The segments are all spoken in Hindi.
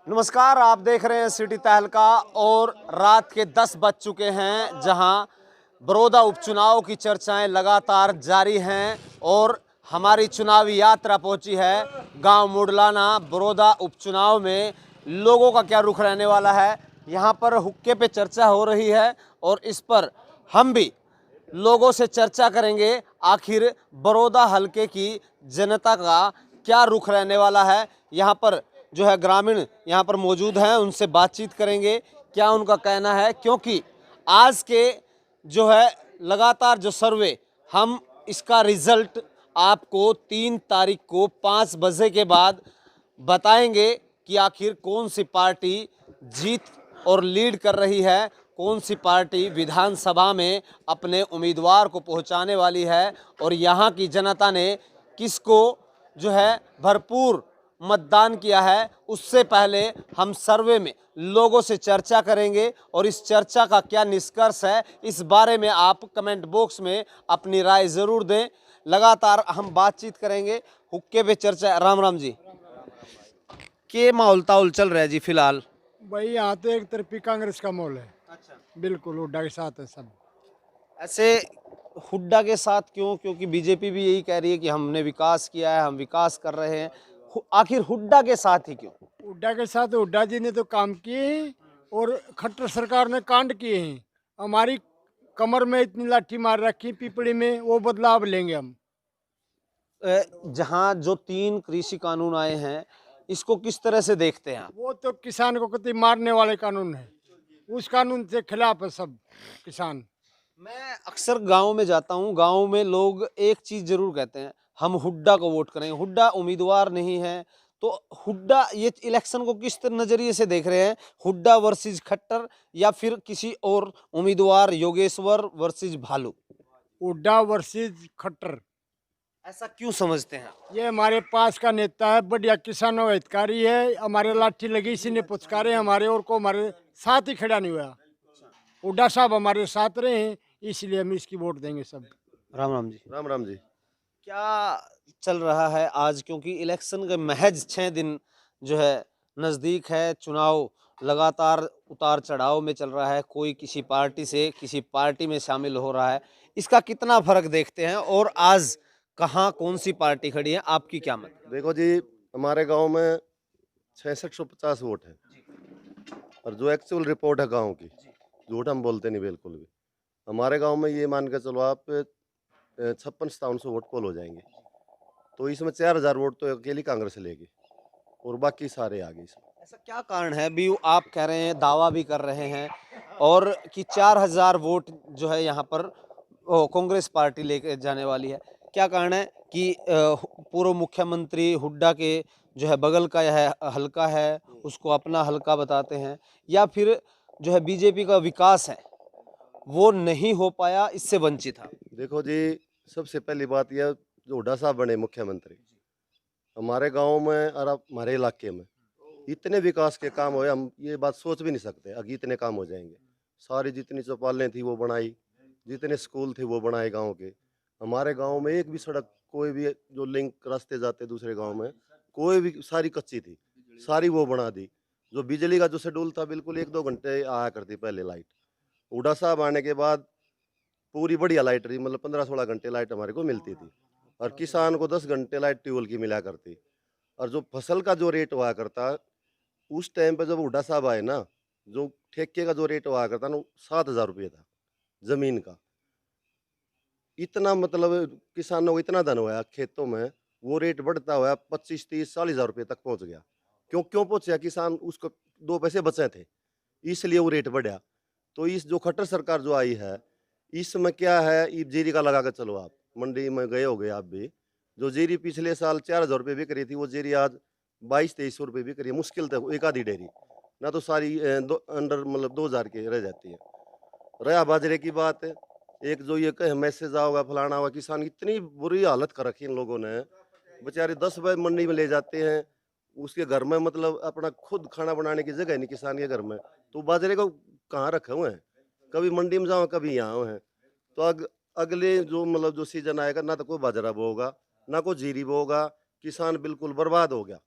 नमस्कार, आप देख रहे हैं सिटी तहलका और रात के 10 बज चुके हैं, जहां बड़ौदा उपचुनाव की चर्चाएं लगातार जारी हैं और हमारी चुनावी यात्रा पहुंची है गांव मुडलाना। बड़ौदा उपचुनाव में लोगों का क्या रुख रहने वाला है, यहां पर हुक्के पे चर्चा हो रही है और इस पर हम भी लोगों से चर्चा करेंगे। आखिर बड़ौदा हलके की जनता का क्या रुख रहने वाला है, यहाँ पर जो है ग्रामीण यहाँ पर मौजूद हैं, उनसे बातचीत करेंगे क्या उनका कहना है। क्योंकि आज के जो है लगातार जो सर्वे, हम इसका रिजल्ट आपको 3 तारीख को 5 बजे के बाद बताएंगे कि आखिर कौन सी पार्टी जीत और लीड कर रही है, कौन सी पार्टी विधानसभा में अपने उम्मीदवार को पहुंचाने वाली है और यहाँ की जनता ने किसको जो है भरपूर मतदान किया है। उससे पहले हम सर्वे में लोगों से चर्चा करेंगे और इस चर्चा का क्या निष्कर्ष है, इस बारे में आप कमेंट बॉक्स में अपनी राय ज़रूर दें। लगातार हम बातचीत करेंगे, हुक्के पे चर्चा। राम राम जी, के माहौल ताउल चल रहा है जी फिलहाल? भाई यहाँ तो एक तरफी कांग्रेस का माहौल है। अच्छा, बिल्कुल हुड्डा के साथ है सब। ऐसे हुड्डा के साथ क्यों? क्योंकि बीजेपी भी यही कह रही है कि हमने विकास किया है, हम विकास कर रहे हैं। आखिर हुड्डा के साथ ही क्यों? हुड्डा के साथ हुड्डा जी ने तो काम किए हैं और खट्टर सरकार ने कांड किए हैं। हमारी कमर में इतनी लाठी मार रखी पीपड़ी में, वो बदलाव लेंगे हम। जहां जो 3 कृषि कानून आए हैं, इसको किस तरह से देखते हैं आप? वो तो किसान को कतई मारने वाले कानून है, उस कानून से खिलाफ है सब किसान। मैं अक्सर गांव में जाता हूं, गांव में लोग एक चीज जरूर कहते हैं, हम हुड्डा को वोट करेंगे। हुड्डा उम्मीदवार नहीं है, तो हुड्डा ये इलेक्शन को किस तरह नजरिए से देख रहे हैं? हुड्डा वर्सेस खट्टर या फिर किसी और उम्मीदवार, योगेश्वर वर्सेस भालू? हुड्डा वर्सेस खट्टर। ऐसा क्यों समझते हैं आप? ये हमारे पास का नेता है, बढ़िया किसानों का हितकारी है। हमारे लाठी लगी, इसी ने पुचकारे हमारे, और को हमारे साथ ही खड़ा नहीं हुआ। हुड्डा साहब हमारे साथ रहे हैं, इसलिए हम इसकी वोट देंगे सब। राम राम जी, राम राम जी। क्या चल रहा है आज? क्योंकि इलेक्शन के महज 6 दिन जो है नज़दीक है, चुनाव लगातार उतार चढ़ाव में चल रहा है, कोई किसी पार्टी से किसी पार्टी में शामिल हो रहा है। इसका कितना फर्क देखते हैं और आज कहाँ कौन सी पार्टी खड़ी है, आपकी क्या मत? देखो जी, हमारे गांव में 6650 वोट है और जो एक्चुअल रिपोर्ट है गांव की, झूठ हम बोलते नहीं बिल्कुल भी। हमारे गांव में ये मान के चलो आप 56-5700 वोट पोल हो जाएंगे। तो इसमें 4000 वोट तो अकेली कांग्रेस लेगी और बाकी सारे आगे इसमें। ऐसा क्या कारण है भी? आप कह रहे हैं, दावा भी कर रहे हैं और कि 4000 वोट जो है यहाँ पर कांग्रेस पार्टी लेके जाने वाली है। क्या कारण है कि पूर्व मुख्यमंत्री हुड्डा के जो है बगल का यह हलका है, उसको अपना हलका बताते हैं, या फिर जो है बीजेपी का विकास है वो नहीं हो पाया, इससे वंचित था? देखो जी, सबसे पहली बात यह, जो हुड्डा साहब बने मुख्यमंत्री, हमारे गांव में और हमारे इलाके में इतने विकास के काम हुए, हम ये बात सोच भी नहीं सकते अगर इतने काम हो जाएंगे। सारी जितनी चौपालें थी वो बनाई, जितने स्कूल थे वो बनाए गांव के। हमारे गांव में एक भी सड़क, कोई भी जो लिंक रास्ते जाते दूसरे गांव में, कोई भी, सारी कच्ची थी, सारी वो बना दी। जो बिजली का जो शेड्यूल था, बिल्कुल 1-2 घंटे आया करती पहले लाइट। हुड्डा साहब आने के बाद पूरी बढ़िया लाइट रही, मतलब 15-16 घंटे लाइट हमारे को मिलती थी और किसान को 10 घंटे लाइट ट्यूबवेल की मिला करती। और जो फसल का जो रेट हुआ करता, उस टाइम पे जब हुड्डा साहब आए ना, जो ठेके का जो रेट हुआ करता ना, 7,000 रुपये था जमीन का। इतना मतलब किसानों को इतना धन हुआ खेतों में, वो रेट बढ़ता हुआ 25-30-40,000 रुपये तक पहुंच गया। क्यों क्यों पहुंचा? किसान उसको 2 पैसे बचे थे, इसलिए वो रेट बढ़ा। तो इस जो खट्टर सरकार जो आई है, इसमें क्या है, ये जीरी का लगा कर चलो, आप मंडी में गए हो गए आप भी, जो जीरी पिछले साल 4,000 रुपये बिक रही थी, वो जीरी आज 2200-2300 रुपये बिक रही है। मुश्किल था एक आधी डेयरी, ना तो सारी अंडर मतलब 2,000 की रह जाती है। रहा बाजरे की बात, एक जो ये कहे मैसेज आओगा फलाना हुआ, किसान की इतनी बुरी हालत कर रखी इन लोगों ने, बेचारे 10 बजे मंडी में ले जाते हैं, उसके घर में मतलब अपना खुद खाना बनाने की जगह नहीं किसान के घर में, तो बाजरे को कहाँ रखे हुए हैं? कभी मंडी में जाओ, कभी यहाँ हैं। तो अगले जो मतलब जो सीजन आएगा, ना तो कोई बाजरा बोगा, ना कोई जीरी बोगा, किसान बिल्कुल बर्बाद हो गया।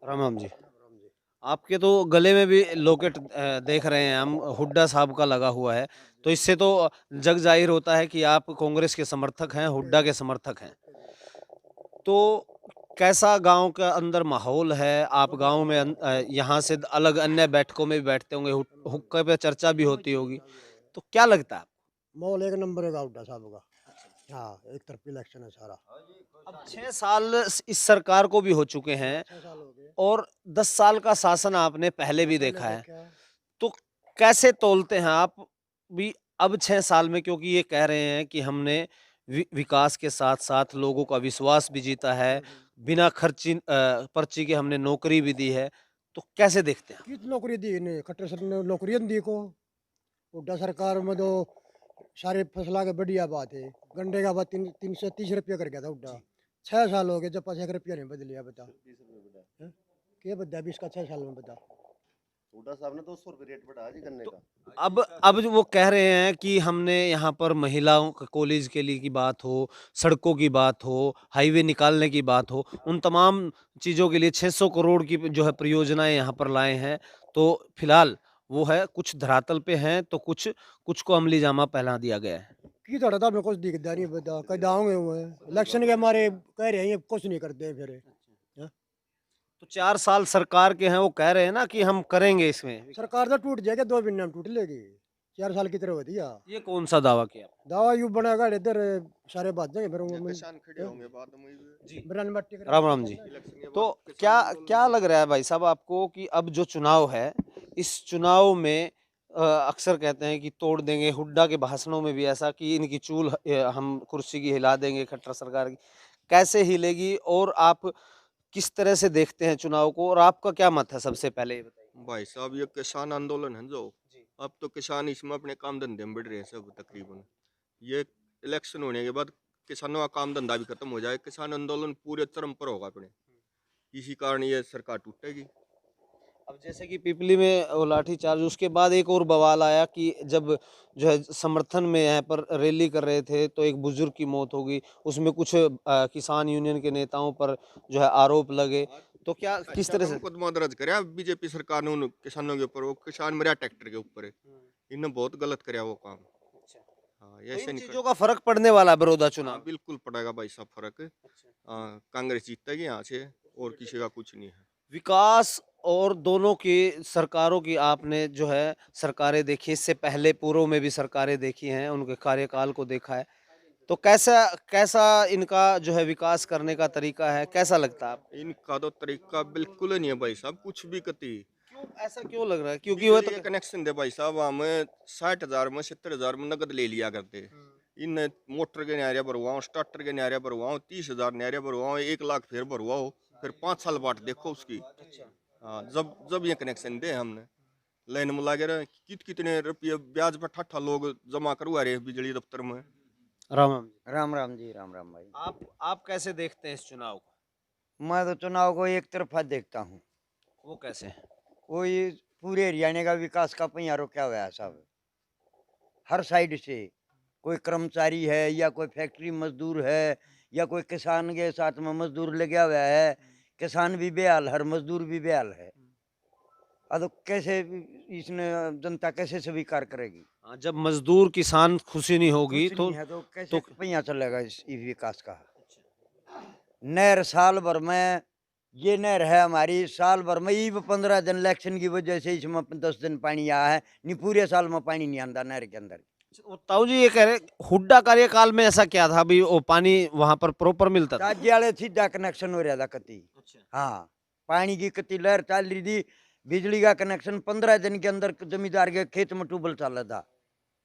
राम राम जी, आपके तो गले में भी लॉकेट देख रहे हैं हम, हुड्डा साहब का लगा हुआ है, तो इससे तो जग जाहिर होता है कि आप कांग्रेस के समर्थक हैं, हुड्डा के समर्थक हैं। तो कैसा गांव का अंदर माहौल है? आप गांव में यहाँ से अलग अन्य बैठकों में भी बैठते होंगे, हुक्के पे चर्चा भी होती होगी, तो क्या लगता है? माहौल एक नंबर है हुड्डा साहब का। हाँ, एक तरफ इलेक्शन है सारा। अब 6 साल इस सरकार को भी हो चुके हैं 6 साल हो गए। और 10 साल का शासन आपने पहले भी देखा है, देखा है। तो कैसे तोलते हैं आप भी अब 6 साल में? क्योंकि ये कह रहे हैं कि हमने विकास के साथ साथ लोगों का विश्वास भी जीता है, बिना खर्ची पर्ची के हमने नौकरी भी दी है, तो कैसे देखते हैं? कित नौकरी दी ने खट्टर सर ने नौकरी दी को हुड्डा सरकार में तो सारे फसला के बढ़िया बात है। गंडे का बात 330 रुपया कर गया था हुड्डा। 6 साल हो गए जब 5 1 रुपया नहीं बदलिया बता। हैं? क्या बता 20 का 6 साल में बता। हुड्डा साहब ने 200 रुपये रेट बढ़ाया जी गन्ने का। अब जो वो कह रहे हैं कि हमने यहाँ पर महिलाओं का कॉलेज के लिए की बात हो, सड़कों की बात हो, हाईवे निकालने की बात हो, उन तमाम चीज़ों के लिए 600 करोड़ की जो है परियोजनाएं यहाँ पर लाए हैं। तो फिलहाल वो है, कुछ धरातल पे हैं तो कुछ कुछ को अमली जामा पहना दिया गया है। की थोड़ा था मैं कुछ दिखता नहीं बता कहीं दाओगे हुए इलेक्शन के हमारे कह रहे हैं ये कुछ नहीं करते हैं फिर। हैं? तो 4 साल सरकार के हैं, वो कह रहे हैं ना कि हम करेंगे इसमें। सरकार तो टूट जाएगी 2 महीने में टूट लेगी। 4 साल की तरह होती है। ये कौन सा दावा किया? दावा यू बनेगा इधर सारे बात जाएंगे फिर किसान खड़े होंगे बाद में जी, बिरान मट्टी राम राम जी। तो क्या क्या लग रहा है भाई साहब आपको कि अब जो चुनाव है, इस चुनाव में अक्सर कहते हैं कि तोड़ देंगे, हुड्डा के भाषणों में भी ऐसा कि इनकी चूल हम कुर्सी की हिला देंगे, खट्टर सरकार की, कैसे हिलेगी? और आप किस तरह से देखते हैं चुनाव को, और आपका क्या मत है? सबसे पहले ये बताइए। भाई साहब ये किसान आंदोलन है जो जी। अब तो किसान इसमें अपने काम धंधे में बढ़ रहे हैं सब तकरीबन। ये इलेक्शन होने के बाद किसानों का काम धंधा भी खत्म हो जाए, किसान आंदोलन पूरे चरम पर होगा अपने, इसी कारण ये सरकार टूटेगी। अब जैसे कि पिपली में वो लाठीचार्ज, उसके बाद एक और बवाल आया कि जब जो है समर्थन में यहाँ पर रैली कर रहे थे तो एक बुजुर्ग की मौत हो गई, उसमें कुछ किसान यूनियन के नेताओं पर जो है आरोप लगे, तो क्या किस तरह से? मुकदमा दर्ज कराया बीजेपी सरकार ने उन किसानों के ऊपर, वो किसान मरा ट्रैक्टर के ऊपर है, इन्होंने बहुत गलत कराया वो काम। हाँ तो ऐसे इन नहीं चीजों का फर्क पड़ने वाला है बड़ौदा हाँ, चुनाव। बिल्कुल पड़ेगा भाई साहब फर्क। हाँ, कांग्रेस जीतेगी यहाँ से और किसी का कुछ नहीं है। विकास और दोनों की सरकारों की आपने जो है सरकारें देखी, इससे पहले पूर्व में भी सरकारें देखी हैं, उनके कार्यकाल को देखा है, तो कैसा कैसा इनका जो है विकास करने का तरीका है, कैसा लगता है आपको? इनका तो तरीका बिल्कुल ही नहीं है भाई साहब, कुछ भी कती। क्यों ऐसा क्यों लग रहा है? क्योंकि वो बिजली तो का कनेक्शन दे भाई साहब, हम 60,000 में 70,000 में नगद ले लिया करते। इन मोटर के न्यारे भरवाओ, स्टार्टर के न्यारे भरवाओ, 30,000 न्यारे भरवाओ, 1 लाख फिर भरवाओ, फिर 5 साल बाट देखो उसकी। हाँ, जब जब ये कनेक्शन दे हमने लाइन में लगे रहे, कितने रुपये ब्याज पर ठाठा लोग जमा करवा रहे हैं बिजली दफ्तर में। राम राम जी। राम राम जी, राम राम भाई। आप कैसे देखते हैं इस चुनाव को? मैं तो चुनाव को एक तरफा देखता हूँ। वो कैसे? वो ये पूरे हरियाणा का विकास का पहिया रोका हुआ है सब, हर साइड से। कोई कर्मचारी है या कोई फैक्ट्री मजदूर है या कोई किसान के साथ में मजदूर लगा हुआ है, किसान भी बेहाल है, मजदूर भी बेहाल है। अब कैसे इसने जनता कैसे स्वीकार करेगी? हाँ, जब मजदूर किसान खुशी नहीं होगी कुछ तो नहीं है तो कैसे पहिया चलेगा इस विकास का? नहर साल भर में, ये नहर है हमारी साल भर में, ये 15 दिन इलेक्शन की वजह से इसमें 10 दिन पानी आया है, नहीं पूरे साल में पानी नहीं आता नहर के अंदर। वो ताऊ जी ये कह रहे हुड्डा कार्यकाल में ऐसा क्या था, अभी वो पानी वहां पर प्रॉपर मिलता था? राज्य वाले सीधा कनेक्शन हो रहा था कति। हाँ, पानी की कति लहर चल रही थी, बिजली का कनेक्शन 15 दिन के अंदर जमींदार के खेत में ट्यूबवेल चला था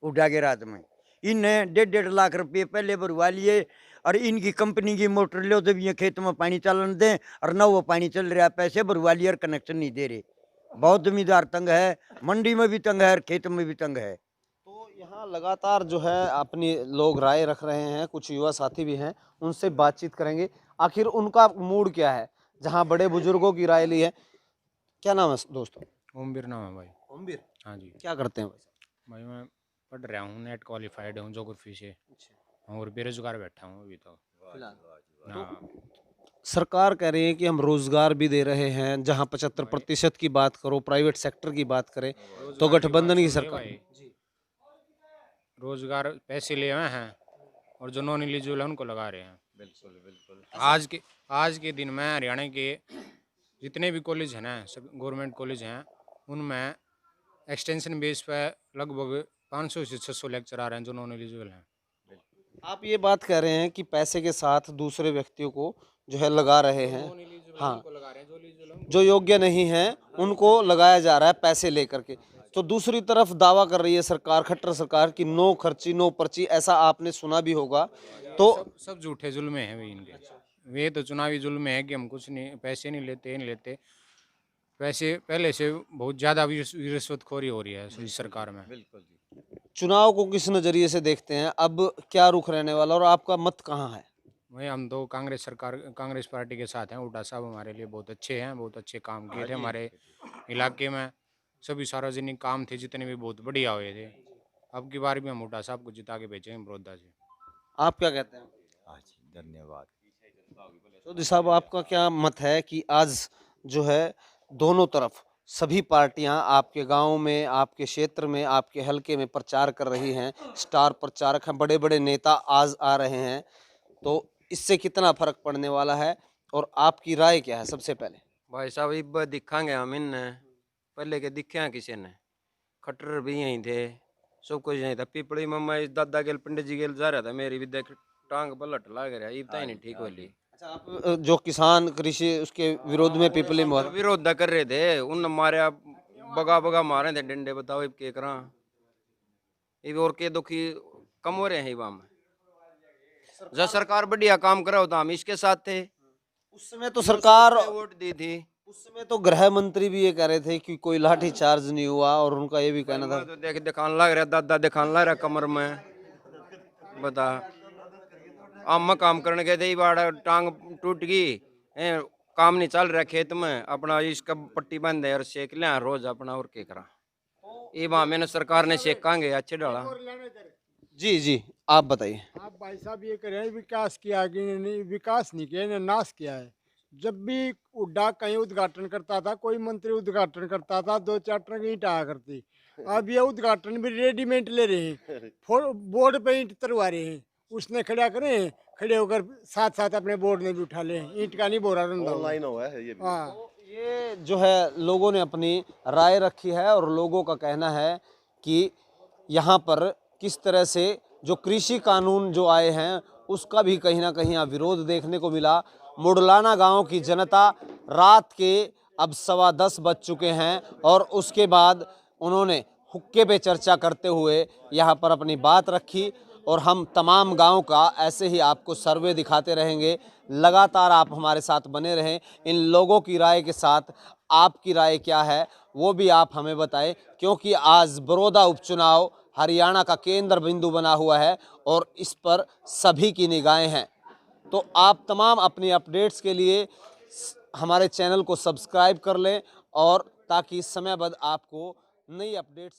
हुड्डा के रात में। इनने 1.5 लाख रुपये पहले भरवा लिए और इनकी कंपनी की मोटर लो जब ये खेत में पानी चलन दें, और न वो पानी चल रहा है, पैसे भरवा लिए और कनेक्शन नहीं दे रहे। बहुत जमींदार तंग है, मंडी में भी तंग है और खेत में भी तंग है। तो यहाँ लगातार जो है अपनी लोग राय रख रहे हैं, कुछ युवा साथी भी हैं, उनसे बातचीत करेंगे, आखिर उनका मूड क्या है, जहाँ बड़े बुजुर्गों की राय ली है। क्या नाम है दोस्तों? ओमवीर नाम है भाई। ओमवीर, हाँ जी क्या करते हैं भाई? भाई, मैं पढ़ रहा हूँ, नेट क्वालिफाइड हूँ जोग्राफी से, और बेरोजगार बैठा हूँ अभी तो। फिलहाल हाँ, सरकार कह रही है कि हम रोजगार भी दे रहे हैं, जहां 75% की बात करो, प्राइवेट सेक्टर की बात करें तो गठबंधन की सरकार। जी। रोजगार पैसे ले आए हैं और जो नॉन एलिजिबल है उनको लगा रहे हैं। बिल्कुल बिल्कुल। आज के दिन में हरियाणा के जितने भी कॉलेज हैं ना, सब गवर्नमेंट कॉलेज हैं, उनमें एक्सटेंशन बेस पे लगभग 500 से 600 लेक्चर आ रहे हैं जो नॉन एलिजिबल हैं। आप ये बात कह रहे हैं कि पैसे के साथ दूसरे व्यक्तियों को जो है लगा रहे हैं। हाँ, जो योग्य नहीं है उनको लगाया जा रहा है पैसे लेकर के। तो दूसरी तरफ दावा कर रही है सरकार, खट्टर सरकार, की नो खर्ची नो पर्ची, ऐसा आपने सुना भी होगा। तो सब झूठे जुल्मे हैं वे इनके। वे तो चुनावी जुल्म है कि हम कुछ नहीं, पैसे नहीं लेते। पैसे पहले से बहुत ज्यादा रिश्वतखोरी हो रही है इस सरकार में। बिल्कुल जी। चुनाव को किस नजरिए से देखते हैं, अब क्या रुख रहने वाला और आपका मत कहाँ है? वही हम तो कांग्रेस पार्टी के साथ हैं। हुड्डा साहब हमारे लिए बहुत अच्छे हैं, बहुत अच्छे काम किए थे हमारे इलाके में। सभी सार्वजनिक काम थे जितने भी बहुत बढ़िया हुए थे। अब की बार भी हम हुड्डा साहब को जिता के भेजेंगे बड़ौदा से। आप क्या कहते हैं? हाँ जी, धन्यवाद। चौधरी साहब, आपका क्या मत है कि आज जो है दोनों तरफ सभी पार्टियां आपके गांव में, आपके क्षेत्र में, आपके हलके में प्रचार कर रही हैं, स्टार प्रचारक हैं, बड़े बड़े नेता आज आ रहे हैं, तो इससे कितना फर्क पड़ने वाला है और आपकी राय क्या है सबसे पहले? भाई साहब इब दिखांगे हम इन पहले के दिखे हैं किसी ने। खट्टर भी यहीं थे, सब कुछ यहीं था। पिपड़ी में मैं दादा गेल पंडित जी गेल जा रहा था, मेरी भी देख टांग पलट लाग रहा, इब तो ही नहीं ठीक वाली। अच्छा, आप जो किसान कृषि उसके विरोध में पिपली में विरोध कर रहे थे, उन मारे बगा मारे थे डंडे। बताओ इब के करा, इब और के दुखी कम हो रहे हैं। इब हम जब सरकार बढ़िया काम करा होता हम इसके साथ थे। उस समय तो सरकार, वोट दी थी। उस समय तो गृह मंत्री भी ये कह रहे थे कि कोई लाठी चार्ज नहीं हुआ और उनका ये भी कहना था। तो देख दिखाने लग रहा, दादा दिखाने लग रहा कमर में। बता आम काम करने गए थे, बाड़ा टांग टूट गई, काम नहीं चल रहा खेत में, अपना इसका पट्टी बंद है और सेक लिया रोज अपना। और क्या करा, ये मैंने सरकार ने सेकांगे अच्छे डाला। जी जी, आप बताइए। आप भाई साहब ये कह रहे हैं विकास किया कि नहीं, विकास नहीं किया, इन्हें नाश किया है। जब भी हुड्डा कहीं उद्घाटन करता था, कोई मंत्री उद्घाटन करता था, 2-4 ट्रक ईंट आया करती। अब ये उद्घाटन भी रेडीमेड ले रहे हैं, बोर्ड पे ईंट तरवा रहे हैं, उसने खड़ा करें, खड़े होकर साथ साथ अपने बोर्ड में भी उठा लें, ईंट का नहीं बोरा रंधा हुआ। ऑनलाइन हुआ है ये भी। हाँ, ये जो है लोगों ने अपनी राय रखी है और लोगों का कहना है कि यहाँ पर किस तरह से जो कृषि कानून जो आए हैं उसका भी कहीं ना कहीं यहाँ विरोध देखने को मिला। मुडलाना गांव की जनता रात के अब 10:15 बज चुके हैं और उसके बाद उन्होंने हुक्के पे चर्चा करते हुए यहाँ पर अपनी बात रखी और हम तमाम गांव का ऐसे ही आपको सर्वे दिखाते रहेंगे। लगातार आप हमारे साथ बने रहें। इन लोगों की राय के साथ आपकी राय क्या है वो भी आप हमें बताएं, क्योंकि आज बड़ौदा उपचुनाव हरियाणा का केंद्र बिंदु बना हुआ है और इस पर सभी की निगाहें हैं। तो आप तमाम अपनी अपडेट्स के लिए हमारे चैनल को सब्सक्राइब कर लें और ताकि समयबद्ध आपको नई अपडेट्स